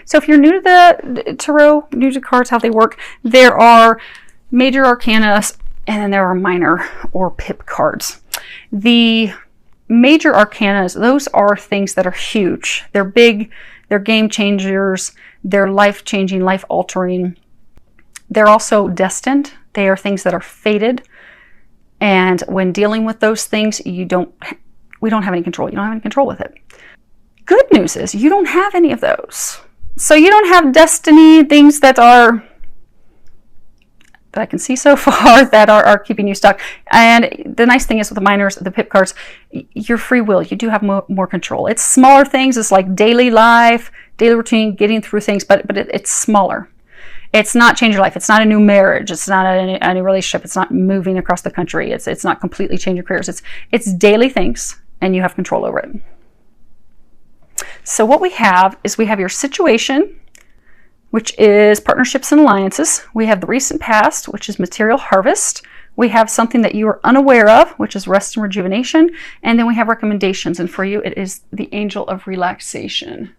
So if you're new to the tarot, new to cards, how they work, there are major arcana and then there are minor or pip cards. The major arcanas, those are things that are huge. They're big, they're game changers, they're life-changing, life-altering. They're also destined. They are things that are fated. And when dealing with those things, we don't have any control. You don't have any control with it. Good news is you don't have any of those. So you don't have destiny, things that I can see so far that are keeping you stuck. And the nice thing is with the minors, the pip cards, your free will, you do have more control. It's smaller things. It's like daily life, daily routine, getting through things, but it's smaller. It's not change your life. It's not a new marriage. It's not a new relationship. It's not moving across the country. It's not completely change your careers. It's daily things, and you have control over it. So what we have is we have your situation, which is partnerships and alliances. We have the recent past, which is material harvest. We have something that you are unaware of, which is rest and rejuvenation. And then we have recommendations. And for you, it is the angel of relaxation.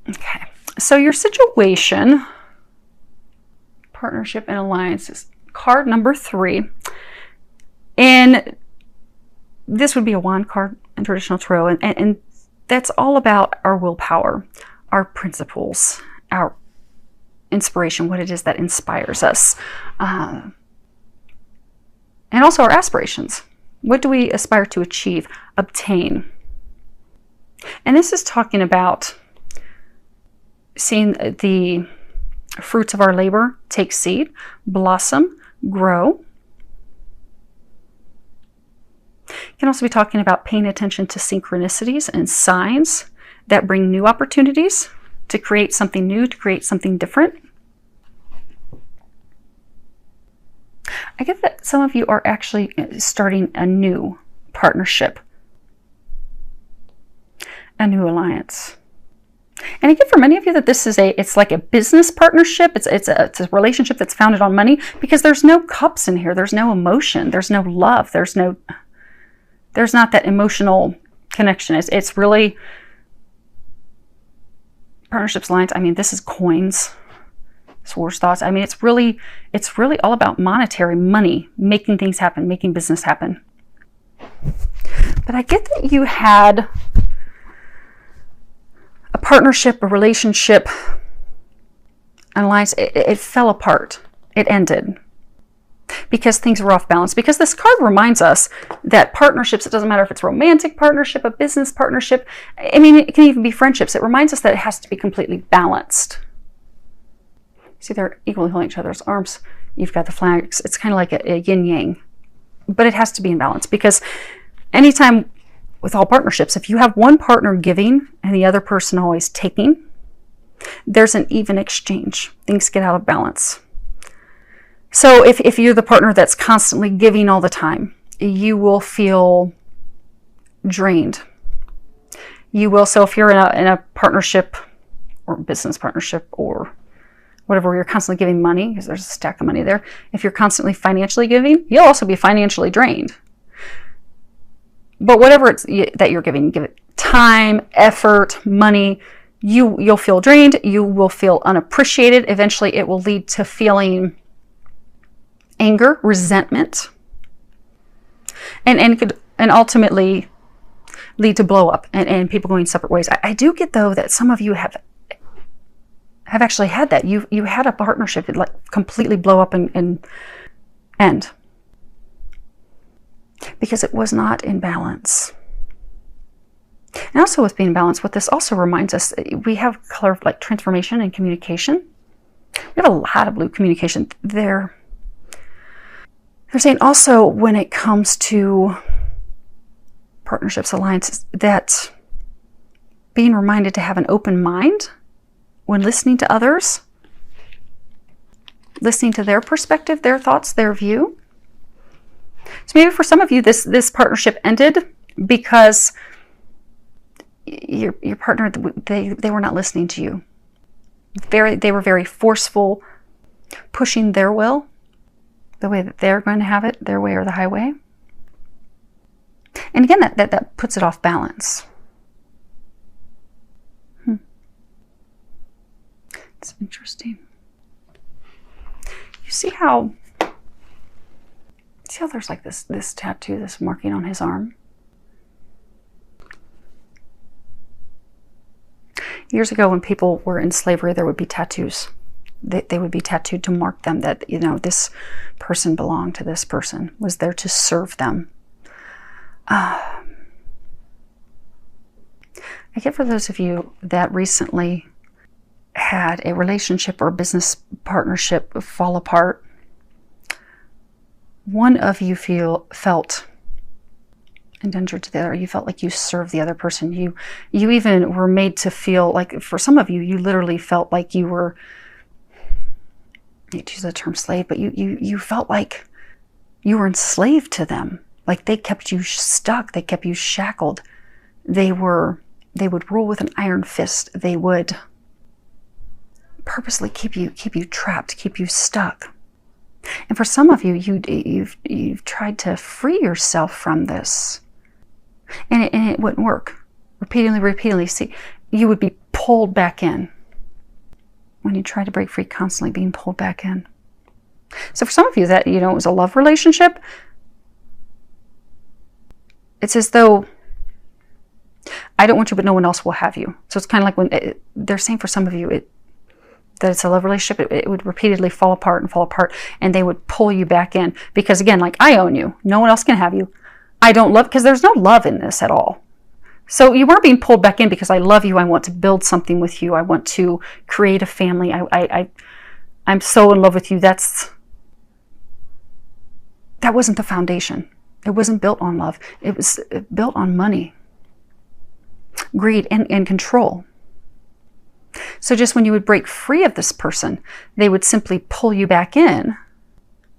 Okay, so your situation, partnership and alliances, card number 3. And this would be a wand card in traditional tarot. And that's all about our willpower, our principles, our inspiration, what it is that inspires us. And also our aspirations. What do we aspire to achieve, obtain? And this is talking about seeing the fruits of our labor take seed, blossom, grow. You can also be talking about paying attention to synchronicities and signs that bring new opportunities to create something new, to create something different. I get that some of you are actually starting a new partnership, a new alliance. And I get for many of you that this is it's like a business partnership. It's a relationship that's founded on money, because there's no cups in here. There's no emotion. There's no love. There's not that emotional connection. It's really partnerships, alliance. I mean, this is coins, swords, thoughts. I mean, it's really all about monetary money, making things happen, making business happen. But I get that you had a partnership, a relationship, an alliance. It fell apart. It ended because things were off balance. Because this card reminds us that partnerships, it doesn't matter if it's a romantic partnership, a business partnership, I mean, it can even be friendships. It reminds us that it has to be completely balanced. See, they're equally holding each other's arms. You've got the flags. It's kind of like a yin-yang. But it has to be in balance, because anytime with all partnerships, if you have one partner giving and the other person always taking, there's an even exchange. Things get out of balance. So if you're the partner that's constantly giving all the time, you will feel drained. You will. So if you're in a partnership or business partnership or whatever, where you're constantly giving money, because there's a stack of money there, if you're constantly financially giving, you'll also be financially drained. But whatever it's that you're giving, give it time, effort, money, you'll feel drained. You will feel unappreciated. Eventually, it will lead to feeling anger, resentment, and ultimately lead to blow up and people going separate ways. I do get, though, that some of you have actually had that. You had a partnership that like completely blow up and end because it was not in balance. And also with being balanced, what this also reminds us, we have color of like transformation and communication. We have a lot of blue communication. They're saying also when it comes to partnerships, alliances, that being reminded to have an open mind when listening to others, listening to their perspective, their thoughts, their view. So maybe for some of you, this partnership ended because your partner, they were not listening to you. They were very forceful, pushing their will, the way that they're going to have it, their way or the highway. And again, that puts it off balance. It's interesting. You see how there's like this tattoo, this marking on his arm? Years ago, when people were in slavery, there would be tattoos. They would be tattooed to mark them that, you know, this person belonged to this person, was there to serve them. I get, for those of you that recently had a relationship or a business partnership fall apart, one of you felt indentured to the other. You felt like you served the other person. You even were made to feel like, for some of you, you literally felt like you were, I hate to use the term slave, but you felt like you were enslaved to them. Like they kept you stuck. They kept you shackled. They would rule with an iron fist. They would purposely keep you trapped, keep you stuck. And for some of you, you've tried to free yourself from this, and it wouldn't work. Repeatedly, see, you would be pulled back in. When you try to break free, constantly being pulled back in. So for some of you, that, you know, it was a love relationship. It's as though, I don't want you, but no one else will have you. So it's kind of like when they're saying, for some of you, that it's a love relationship, it would repeatedly fall apart, and they would pull you back in. Because again, like, I own you. No one else can have you. I don't love, because there's no love in this at all. So you weren't being pulled back in because I love you. I want to build something with you. I want to create a family. I'm so in love with you. That wasn't the foundation. It wasn't built on love. It was built on money, greed, and control. So just when you would break free of this person, they would simply pull you back in.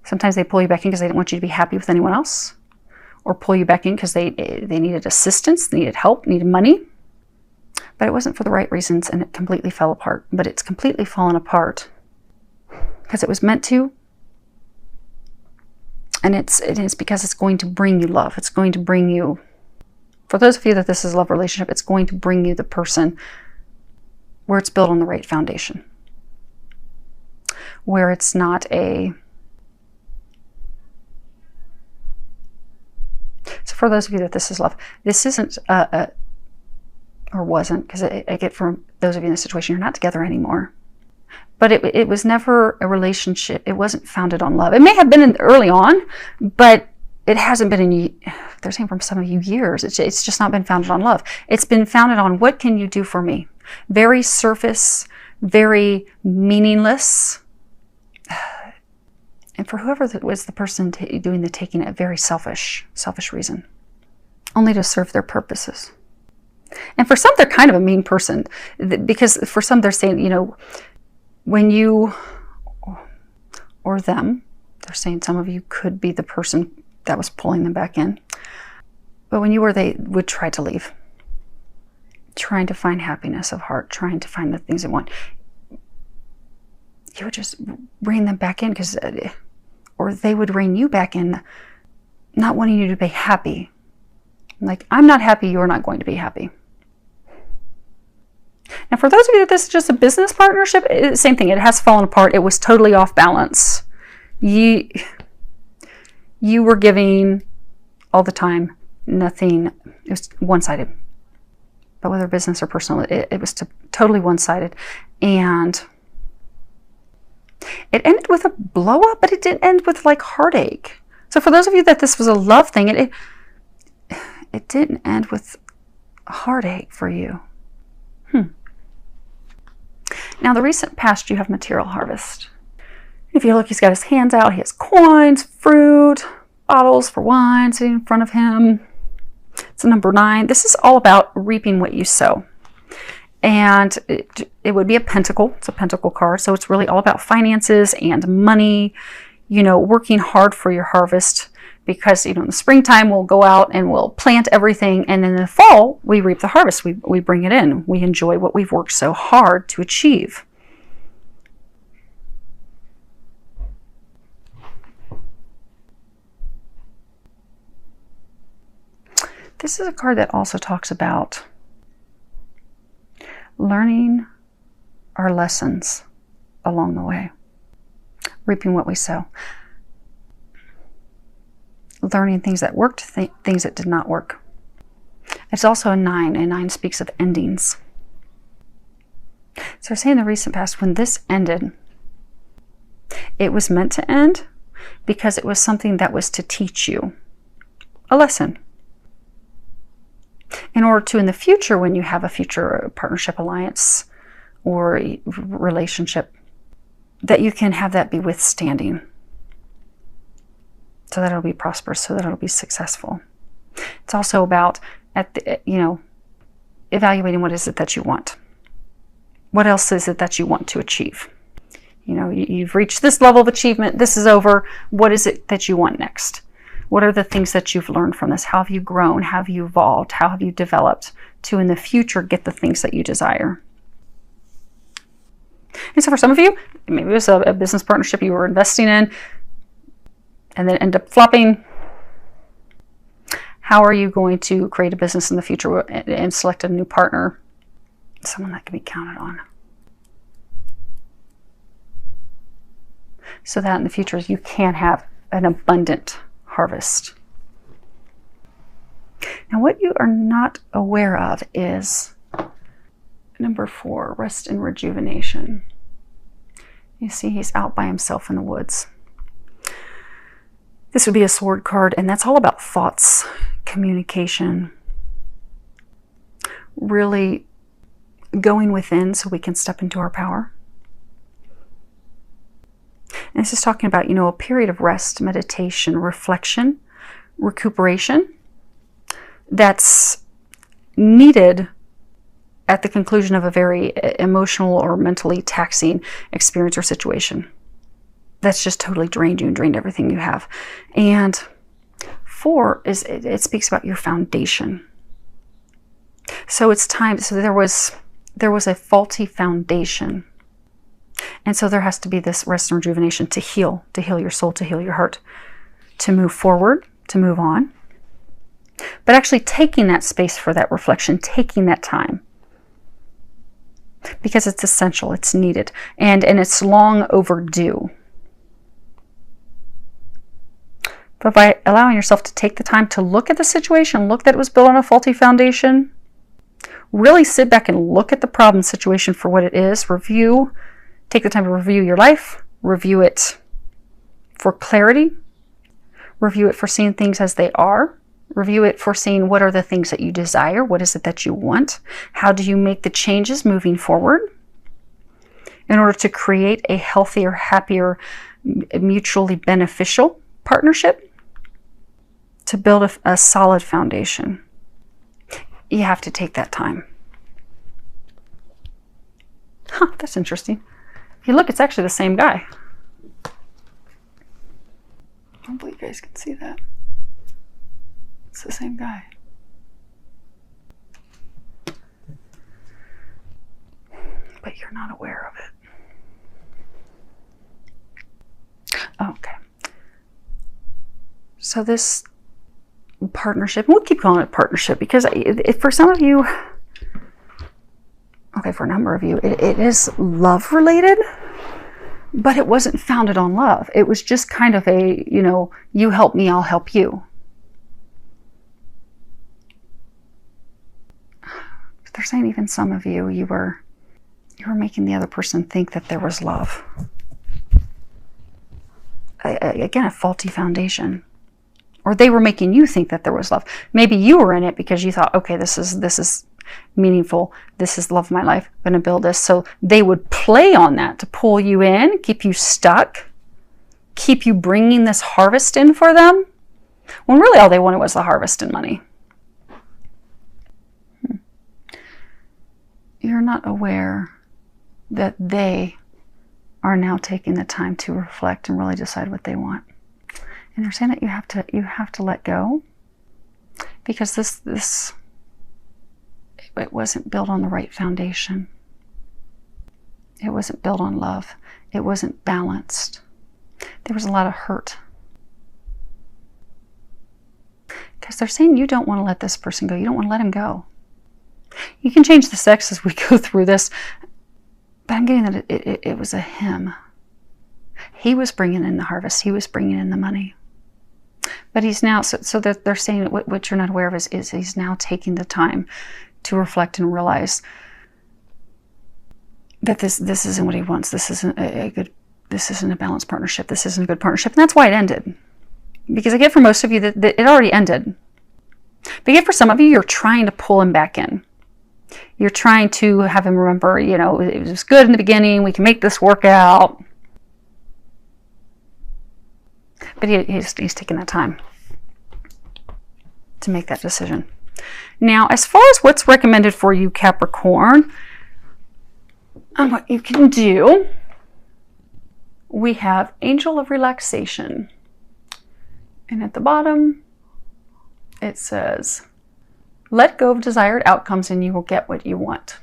Sometimes they pull you back in because they didn't want you to be happy with anyone else, or pull you back in because they needed assistance, needed help, needed money. But it wasn't for the right reasons, and it completely fell apart. But it's completely fallen apart because it was meant to. And it is because it's going to bring you love. It's going to bring you, for those of you that this is a love relationship, it's going to bring you the person where it's built on the right foundation, where it's not so for those of you that this is love, this isn't or wasn't, because I get from those of you in this situation, you're not together anymore, but it was never a relationship. It wasn't founded on love. It may have been early on, but it hasn't been in, they're saying, from some of you, years. It's just not been founded on love. It's been founded on, what can you do for me? Very surface, very meaningless. And for whoever was the person doing the taking, a very selfish reason, only to serve their purposes. And for some, they're kind of a mean person, because for some, they're saying, you know, when you, or them, they're saying some of you could be the person that was pulling them back in. But when you were, they would try to leave, trying to find happiness of heart, trying to find the things they want. You would just rein them back in, or they would rein you back in, not wanting you to be happy. Like, I'm not happy, you're not going to be happy. Now, for those of you that this is just a business partnership, same thing. It has fallen apart. It was totally off balance. You were giving all the time, nothing. It was one-sided. But whether business or personal, it was totally one-sided. And it ended with a blow up, but it didn't end with like heartache. So for those of you that this was a love thing, it didn't end with heartache for you. Now, the recent past, you have material harvest. If you look, he's got his hands out. He has coins, fruit, bottles for wine sitting in front of him. It's a number 9. This is all about reaping what you sow. And it would be a pentacle. It's a pentacle card. So it's really all about finances and money, you know, working hard for your harvest. Because, you know, in the springtime, we'll go out and we'll plant everything. And in the fall, we reap the harvest. We bring it in. We enjoy what we've worked so hard to achieve. This is a card that also talks about learning our lessons along the way. Reaping what we sow. Learning things that worked, things that did not work. It's also a 9, and 9 speaks of endings. So we're saying in the recent past, when this ended, it was meant to end because it was something that was to teach you a lesson. In order to, in the future, when you have a future partnership, alliance, or relationship, that you can have that be withstanding, so that it'll be prosperous, so that it'll be successful. It's also about, evaluating what is it that you want. What else is it that you want to achieve? You've reached this level of achievement. This is over. What is it that you want next? What are the things that you've learned from this? How have you grown? How have you evolved? How have you developed to, in the future, get the things that you desire? And so for some of you, maybe it was a business partnership you were investing in and then end up flopping. How are you going to create a business in the future and select a new partner? Someone that can be counted on. So that in the future you can have an abundant harvest. Now what you are not aware of is number 4, rest and rejuvenation. You see he's out by himself in the woods. This would be a sword card, and that's all about thoughts, communication, really going within so we can step into our power. And this is talking about, a period of rest, meditation, reflection, recuperation that's needed at the conclusion of a very emotional or mentally taxing experience or situation. That's just totally drained you and drained everything you have. And 4 is, it speaks about your foundation. So it's time, so there was a faulty foundation. And so there has to be this rest and rejuvenation to heal your soul, to heal your heart, to move forward, to move on. But actually taking that space for that reflection, taking that time. Because it's essential, it's needed, and it's long overdue. But by allowing yourself to take the time to look at the situation, look that it was built on a faulty foundation, really sit back and look at the problem situation for what it is, review, take the time to review your life, review it for clarity, review it for seeing things as they are, review it for seeing what are the things that you desire, what is it that you want, how do you make the changes moving forward in order to create a healthier, happier, mutually beneficial partnership, to build a solid foundation. You have to take that time. That's interesting. If you look, it's actually the same guy. Hopefully you guys can see that. It's the same guy. But you're not aware of it. Okay. So this partnership, we'll keep calling it partnership because for some of you, for a number of you, it is love related, but it wasn't founded on love. It was just kind of a, you help me, I'll help you. But they're saying even some of you, you were making the other person think that there was love. Again, a faulty foundation. Or they were making you think that there was love. Maybe you were in it because you thought, okay, this is meaningful. This is the love of my life. I'm going to build this. So they would play on that to pull you in, keep you stuck, keep you bringing this harvest in for them, when really all they wanted was the harvest and money. You're not aware that they are now taking the time to reflect and really decide what they want. And they're saying that you have to let go, because it wasn't built on the right foundation. It wasn't built on love. It wasn't balanced. There was a lot of hurt. Because they're saying you don't want to let this person go. You don't want to let him go. You can change the sex as we go through this. But I'm getting that it was a him. He was bringing in the harvest. He was bringing in the money. But he's now, so that they're saying what you're not aware of is he's now taking the time to reflect and realize that this isn't what he wants. This isn't this isn't a balanced partnership. This isn't a good partnership. And that's why it ended. Because I get for most of you that it already ended. But yet for some of you, you're trying to pull him back in. You're trying to have him remember, you know, it was good in the beginning. We can make this work out. But he's taking that time to make that decision. Now, as far as what's recommended for you, Capricorn, and what you can do, we have Angel of Relaxation. And at the bottom, it says, let go of desired outcomes and you will get what you want.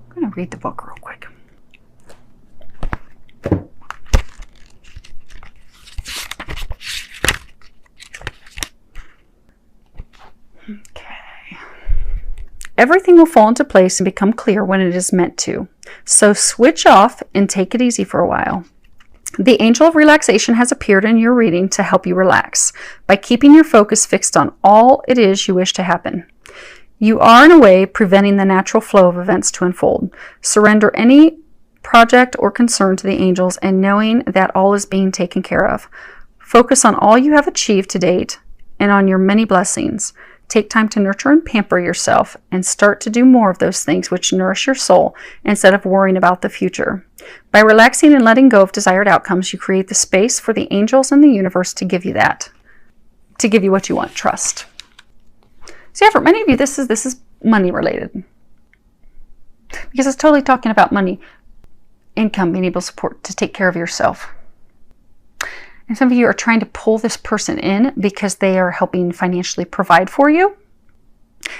I'm going to read the book real quick. Okay. Everything will fall into place and become clear when it is meant to. So switch off and take it easy for a while. The angel of relaxation has appeared in your reading to help you relax by keeping your focus fixed on all it is you wish to happen. You are, in a way, preventing the natural flow of events to unfold. Surrender any project or concern to the angels and knowing that all is being taken care of. Focus on all you have achieved to date and on your many blessings. Take time to nurture and pamper yourself and start to do more of those things which nourish your soul instead of worrying about the future. By relaxing and letting go of desired outcomes, you create the space for the angels and the universe to give you that, to give you what you want. Trust. So yeah, for many of you, this is money related, because it's totally talking about money, income, being able to support, to take care of yourself. And some of you are trying to pull this person in because they are helping financially provide for you.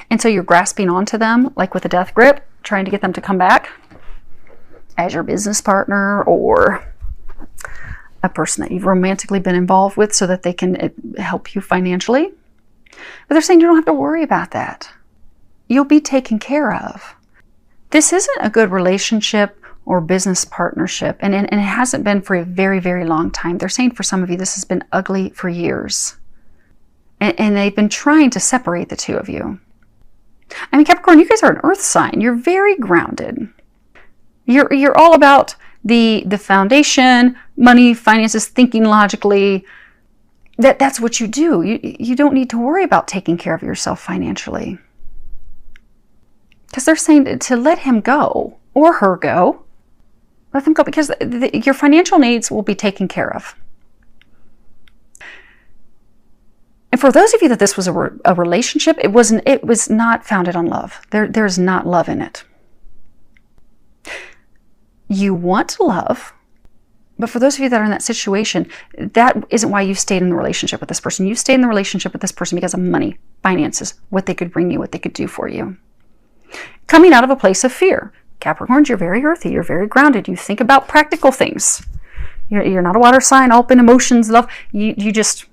And so you're grasping onto them, like with a death grip, trying to get them to come back as your business partner or a person that you've romantically been involved with so that they can help you financially. But they're saying you don't have to worry about that. You'll be taken care of. This isn't a good relationship or business partnership, and it hasn't been for a very, very long time. They're saying for some of you, this has been ugly for years. And they've been trying to separate the two of you. I mean, Capricorn, you guys are an earth sign. You're very grounded. You're all about the foundation, money, finances, thinking logically. That's what you do. You don't need to worry about taking care of yourself financially. Because they're saying to let him go or her go. Let them go, because your financial needs will be taken care of. And for those of you that this was a relationship, it was not founded on love. There's not love in it. You want love, but for those of you that are in that situation, that isn't why you stayed in the relationship with this person. You stayed in the relationship with this person because of money, finances, what they could bring you, what they could do for you. Coming out of a place of fear. Capricorns, you're very earthy, you're very grounded. You think about practical things. You're not a water sign, all up in emotions, love. You just,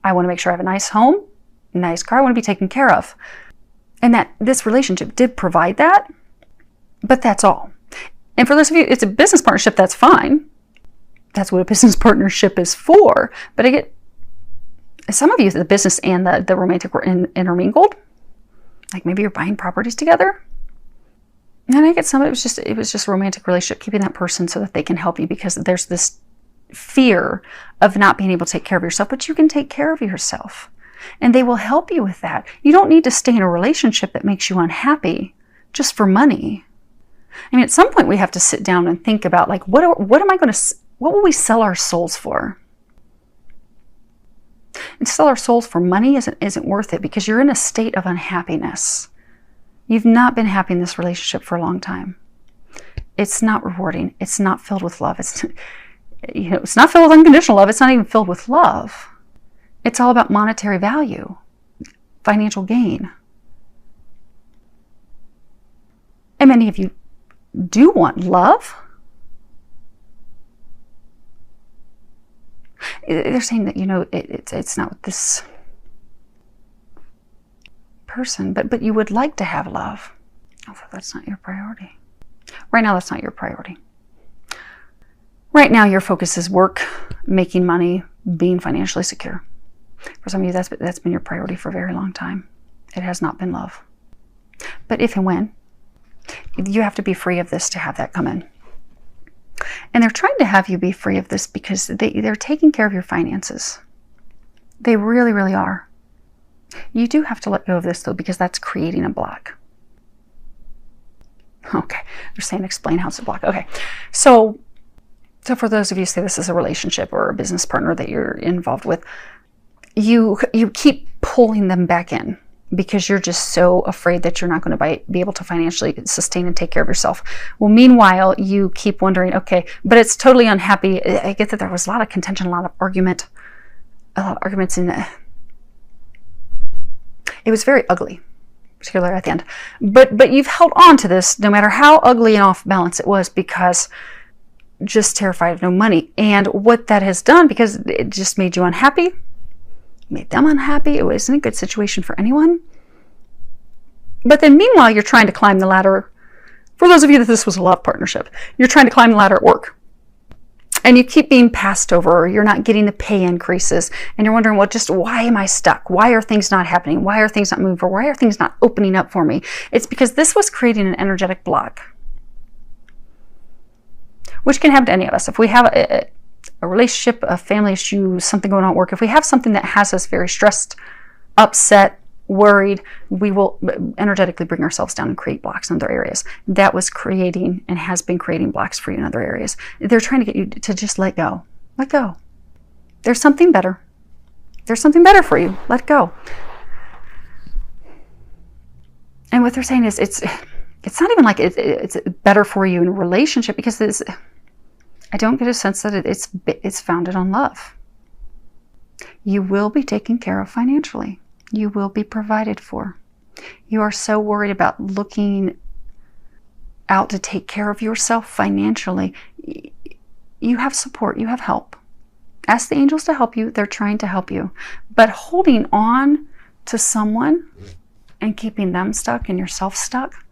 I want to make sure I have a nice home, a nice car, I want to be taken care of. And that this relationship did provide that, but that's all. And for those of you, it's a business partnership, that's fine. That's what a business partnership is for. But I get, some of you, the business and the romantic were intermingled. Like maybe you're buying properties together. And I get some of it was just a romantic relationship, keeping that person so that they can help you, because there's this fear of not being able to take care of yourself, but you can take care of yourself. And they will help you with that. You don't need to stay in a relationship that makes you unhappy just for money. I mean, at some point we have to sit down and think about, like, what will we sell our souls for? And to sell our souls for money isn't worth it, because you're in a state of unhappiness. You've not been happy in this relationship for a long time. It's not rewarding. It's not filled with love. It's not filled with unconditional love. It's not even filled with love. It's all about monetary value, financial gain. And many of you do want love. They're saying that, it's not this person, but you would like to have love. Although that's not your priority. Right now, that's not your priority. Right now, your focus is work, making money, being financially secure. For some of you, that's been your priority for a very long time. It has not been love. But if and when, you have to be free of this to have that come in. And they're trying to have you be free of this because they're taking care of your finances. They really, really are. You do have to let go of this, though, because that's creating a block. Okay, they're saying explain how it's a block. Okay, so for those of you who say this is a relationship or a business partner that you're involved with, you keep pulling them back in because you're just so afraid that you're not going to be able to financially sustain and take care of yourself. Well, meanwhile, you keep wondering, okay, but it's totally unhappy. I get that there was a lot of contention, a lot of arguments in it. It was very ugly, particularly at the end. But you've held on to this no matter how ugly and off balance it was, because just terrified of no money. And what that has done, because it just made you unhappy, made them unhappy. It wasn't a good situation for anyone. But then meanwhile, you're trying to climb the ladder. For those of you that this was a love partnership, you're trying to climb the ladder at work. And you keep being passed over, or you're not getting the pay increases. And you're wondering, well, just why am I stuck? Why are things not happening? Why are things not moving forward? Why are things not opening up for me? It's because this was creating an energetic block, which can happen to any of us. If we have a relationship, a family issue, something going on at work, if we have something that has us very stressed, upset, worried, we will energetically bring ourselves down and create blocks in other areas. That was creating and has been creating blocks for you in other areas. They're trying to get you to just let go. Let go. There's something better. There's something better for you. Let go. And what they're saying is it's not even like it's better for you in a relationship, because I don't get a sense that it's founded on love. You will be taken care of financially. You will be provided for. You are so worried about looking out to take care of yourself financially. You have support. You have help. Ask the angels to help you. They're trying to help you. But holding on to someone and keeping them stuck and yourself stuck,